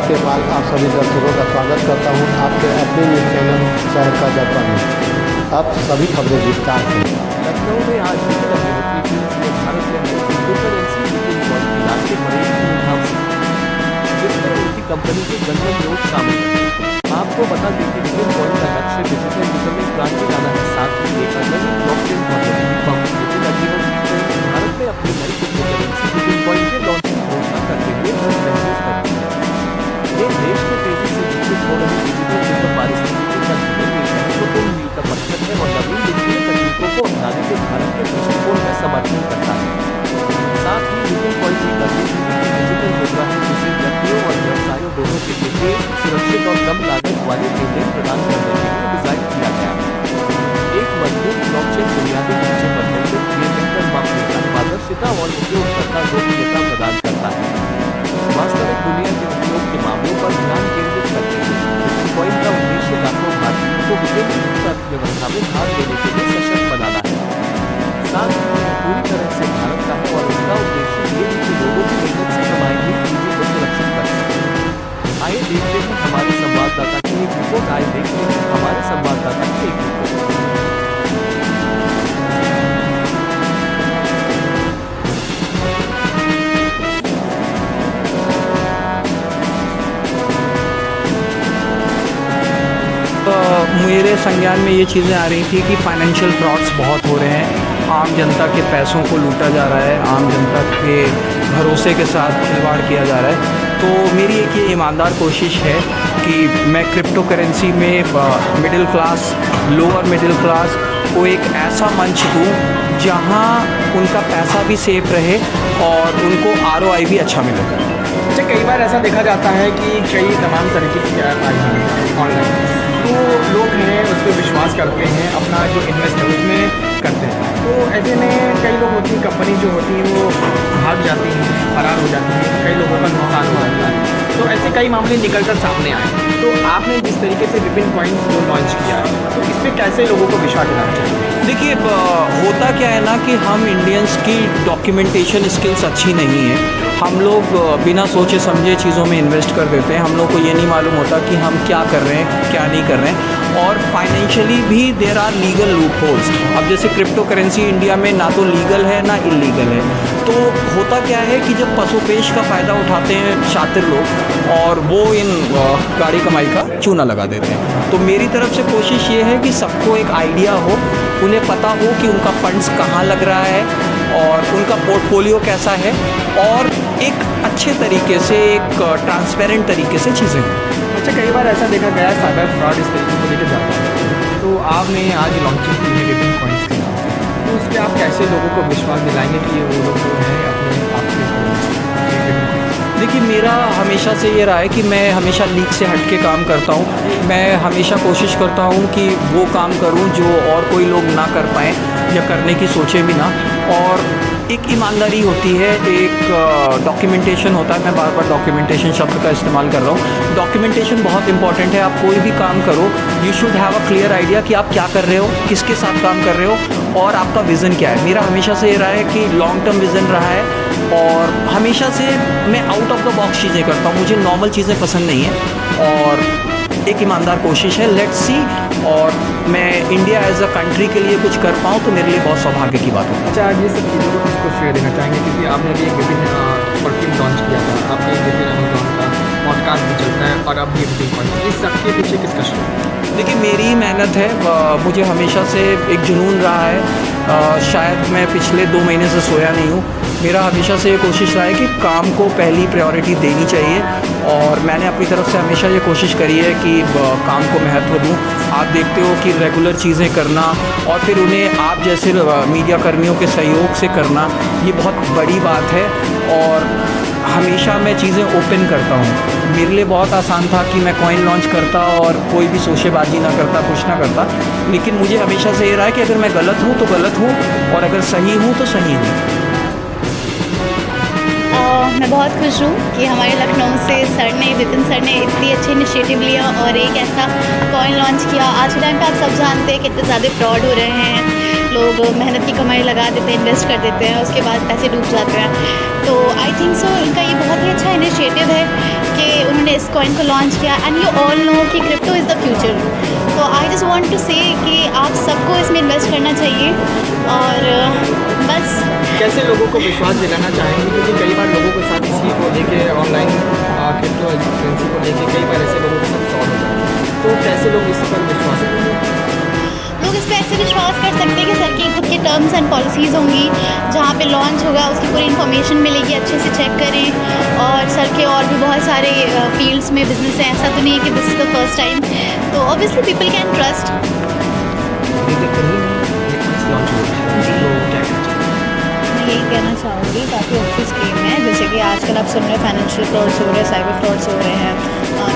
के बाद आप सभी दर्शकों का स्वागत करता हूं आपके अपने न्यूज़ चैनल शहर का दर्पण में। अब सभी खबरें विस्तार से। लखनऊ में आज विभिन्न अभिनेत्री फिल्म्स ने भारत में नई क्रिप्टोकरेंसी मीटिंग पॉइंट की लांच के बड़े धूमधाम से, जिसमें उनकी कंपनी के जनधन नोट शामिल है। आपको बता दें कि मीटिंग पॉइंट का लक्ष्य डिजिटल युग में क्रांति लाना है, साथ ही एक अनन्य blockchain technology firm Nitin Agnihotri को भारत में अपनी नई क्रिप्टोकरेंसी मीटिंग पॉइंट के लॉन्च की घोषणा करते हुए गर्व महसूस करती है। ये देश के तेजी से विकसित हो रही डिजिटल युग पारिस्थितिकी तंत्र में एक महत्वपूर्ण मील का पत्थर है और नवीन वित्तीय तकनीकों को अपनाने के भारत के दृष्टिकोण का समर्थन करता है। साथ ही मीटिंग पॉइंट एक अद्वितीय डिजिटल मुद्रा है जिसे व्यक्तियों और व्यवसायों दोनों के लिए तेज, सुरक्षित और कम लागत वाले लेनदेन प्रदान करने के लिए डिजाइन किया गया है। एक मजबूत ब्लॉकचेन बुनियादी ढांचे पर निर्मित ये बेहतर मापनीयता, पारदर्शिता और उपयोगकर्ता गोपनीयता प्रदान करता है। वास्तविक दुनिया के उपयोग के मामलों पर ध्यान केंद्रित करते हुए मीटिंग पॉइंट का उद्देश्य लाखों भारतीयों को विभिन्न अर्थव्यवस्था में भाग लेने के लिए सशक्त बनाना है। साथ ही यह पूरी तरह से भारत का है और इसका उद्देश्य ये है कि लोगों की मेहनत से कमाई हुई पूंजी को सुरक्षित कर सके। आइए देखते हैं हमारे संवाददाता की एक रिपोर्ट। मेरे संज्ञान में ये चीज़ें आ रही थी कि फाइनेंशियल फ्रॉड्स बहुत हो रहे हैं, आम जनता के पैसों को लूटा जा रहा है, आम जनता के भरोसे के साथ खिलवाड़ किया जा रहा है। तो मेरी एक ये ईमानदार कोशिश है कि मैं क्रिप्टो करेंसी में middle class, lower middle class को एक ऐसा मंच दूँ जहाँ उनका पैसा भी सेफ रहे और उनको ROI भी अच्छा मिले। अच्छा, कई बार ऐसा देखा जाता है कि कई तमाम तरीके की ऐप आई हैं ऑनलाइन, तो लोग हैं उस पर विश्वास करते हैं, अपना जो इन्वेस्ट है उसमें करते हैं। तो ऐसे में कई लोग होती हैं, कंपनी जो होती है वो भाग जाती हैं, फरार हो जाती हैं, कई लोगों का नुकसान हो जाता है। तो ऐसे कई मामले निकल कर सामने आए। तो आपने जिस तरीके से विभिन्न पॉइंट्स जो लॉन्च किया है, तो इस पर कैसे लोगों को विश्वास दिलाना चाहिए? देखिए, होता क्या है ना कि हम इंडियंस की डॉक्यूमेंटेशन स्किल्स अच्छी नहीं है। हम लोग बिना सोचे समझे चीज़ों में इन्वेस्ट कर देते हैं। हम लोग को ये नहीं मालूम होता कि हम क्या कर रहे हैं, क्या नहीं कर रहे हैं। और फाइनेंशियली भी there are legal loopholes. अब जैसे क्रिप्टो करेंसी इंडिया में ना तो लीगल है ना इलीगल है। तो होता क्या है कि जब पसोपेश का फ़ायदा उठाते हैं शातिर लोग और वो इन गाड़ी कमाई का चूना लगा देते हैं। तो मेरी तरफ से कोशिश ये है कि सबको एक आइडिया हो, उन्हें पता हो कि उनका फंड्स कहाँ लग रहा है और उनका पोर्टफोलियो कैसा है, और एक अच्छे तरीके से, एक ट्रांसपेरेंट तरीके से चीज़ें हों। अच्छा, कई बार ऐसा देखा गया है साइबर फ्रॉड इस तरीके को लेकर जाता है। तो आपने आज लॉन्चिंग की है विभिन्न पॉइंट्स के नाम से, तो उस पर आप कैसे लोगों को विश्वास दिलाएंगे कि ये वो लोग जो हैं अपने आपके? देखिए, मेरा हमेशा से ये रहा है कि मैं हमेशा लीक से हट के काम करता हूँ। मैं हमेशा कोशिश करता हूँ कि वो काम करूँ जो और कोई लोग ना कर पाएँ या करने की सोचें भी ना। और एक ईमानदारी होती है, एक डॉक्यूमेंटेशन होता है। मैं बार बार डॉक्यूमेंटेशन शब्द का इस्तेमाल कर रहा हूँ। डॉक्यूमेंटेशन बहुत इंपॉर्टेंट है। आप कोई भी काम करो, you should have a clear idea कि आप क्या कर रहे हो, किसके साथ काम कर रहे हो और आपका विज़न क्या है। मेरा हमेशा से ये रहा है कि लॉन्ग टर्म विज़न रहा है और हमेशा से मैं आउट ऑफ द बॉक्स चीज़ें करता हूँ। मुझे नॉर्मल चीज़ें पसंद नहीं हैं और एक ईमानदार कोशिश है। लेट्स सी, और मैं इंडिया एज अ कंट्री के लिए कुछ कर पाऊँ तो मेरे लिए बहुत सौभाग्य की बात है। अच्छा, आज ये सब चीज़ों को किसको श्रेय देना चाहेंगे? क्योंकि आपने भी एक विभिन्न परफ्यूम लॉन्च किया था, आपका एक विभिन्न अमेज़ॉन का पॉडकास्ट भी चलता है और अब भी विभिन्न पॉइंट, इस सबके पीछे किसका श्रेय? देखिए, मेरी मेहनत है। मुझे हमेशा से एक जुनून रहा है। शायद मैं पिछले 2 महीने से सोया नहीं हूँ। मेरा हमेशा से ये कोशिश रहा है कि काम को पहली प्रायोरिटी देनी चाहिए और मैंने अपनी तरफ से हमेशा ये कोशिश करी है कि काम को महत्व दूँ। आप देखते हो कि रेगुलर चीज़ें करना और फिर उन्हें आप जैसे मीडिया कर्मियों के सहयोग से करना, ये बहुत बड़ी बात है। और हमेशा मैं चीज़ें ओपन करता हूँ। मेरे लिए बहुत आसान था कि मैं कॉइन लॉन्च करता और कोई भी शोशेबाजी ना करता, कुछ ना करता। लेकिन मुझे हमेशा से ये रहा है कि अगर मैं गलत हूँ तो गलत हूँ और अगर सही हूँ तो सही हूँ। मैं बहुत खुश हूँ कि हमारे लखनऊ से विपिन सर ने इतनी अच्छी इनिशिएटिव लिया और एक ऐसा कॉइन लॉन्च किया। आज के टाइम पे आप सब जानते हैं कितने ज़्यादा फ्रॉड हो रहे हैं। लोग मेहनत की कमाई लगा देते हैं, इन्वेस्ट कर देते हैं, उसके बाद पैसे डूब जाते हैं। तो आई थिंक सो इनका ये बहुत ही अच्छा इनिशिएटिव है कि उन्होंने इस कॉइन को लॉन्च किया एंड यू ऑल नो कि क्रिप्टो इज़ द फ्यूचर। तो आई जस्ट वांट टू से कि आप सबको इसमें इन्वेस्ट करना चाहिए और बस। कैसे लोगों को विश्वास दिलाना चाहेंगे, क्योंकि कई बार लोगों के साथ इसी को लेके ऑनलाइन क्रिप्टो करेंसी को लेके कई बार ऐसे लोगों के साथ फ्रॉड हो जाता है, तो कैसे लोग इस पर विश्वास करेंगे? लोग इस पर ऐसे विश्वास कर सकते हैं कि सर की खुद की टर्म्स एंड पॉलिसीज़ होंगी, जहाँ पे लॉन्च होगा उसकी पूरी इन्फॉर्मेशन मिलेगी, अच्छे से चेक करें। और सर के और भी बहुत सारे फील्ड्स में बिजनेस है, ऐसा तो नहीं है कि this is the first time, तो ऑब्वियसली पीपल कैन ट्रस्ट। मैं यही कहना चाहूँगी, काफ़ी अच्छी स्कीम है। जैसे कि आजकल आप सुन रहे हैं फाइनेंशियल फ्रॉड्स हो रहे हैं, साइबर फ्रॉड्स हो रहे हैं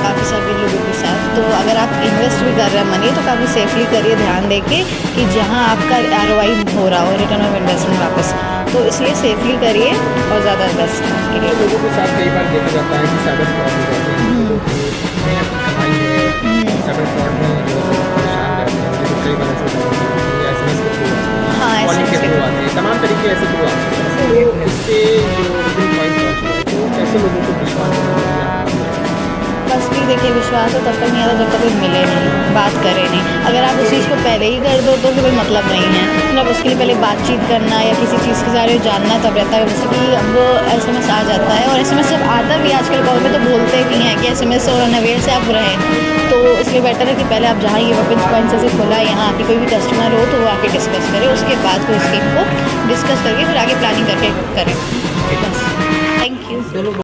काफ़ी सारे लोगों के साथ। तो अगर आप इन्वेस्ट भी कर रहे हैं मनी तो काफ़ी सेफली करिए, ध्यान देके कि जहाँ आपका ROI हो रहा हो, रिटर्न ऑफ इन्वेस्टमेंट वापस, तो इसलिए सेफली करिए और ज़्यादा इन्वेस्ट तो लोगों के साथ कई बार देखा जाता है कि साइबर फ्रॉड हो जाते हैं, तो उन्हें अपनी कमाई है साइबर फ्रॉड में जो है परेशान रहते हैं, जो कई बार ऐसे SMS के थ्रू आते हैं, हाँ, कॉलिंग के SMS थ्रू आते हैं, तमाम तरीके ऐसे थ्रू आते हैं। तो इससे जो विभिन्न पॉइंट लॉन्च हुआ है, तो कैसे लोगों को विश्वास दिलाना? बस भी देखिए, विश्वास तो तब तक नहीं आता जब तक कोई मिले नहीं, बात करे नहीं। अगर आप उस चीज़ को पहले ही कर दो तो फिर कोई मतलब नहीं है, मतलब उसके लिए पहले बातचीत करना या किसी चीज़ के बारे में जानना तब रहता है। जैसे कि अब SMS आ जाता है, और SMS जब आता भी आजकल कॉल में तो बोलते भी हैं कि SMS और अनअवेयर से आप रहें, तो इसलिए बेटर है कि पहले आप जहाँ ये वेपन्स पॉइंट से खुला है, यहाँ आके कोई भी कस्टमर हो तो वो आके डिस्कस करे, उसके बाद कोई स्कीम को डिस्कस करके फिर आगे प्लानिंग करके करें। बस, थैंक यू।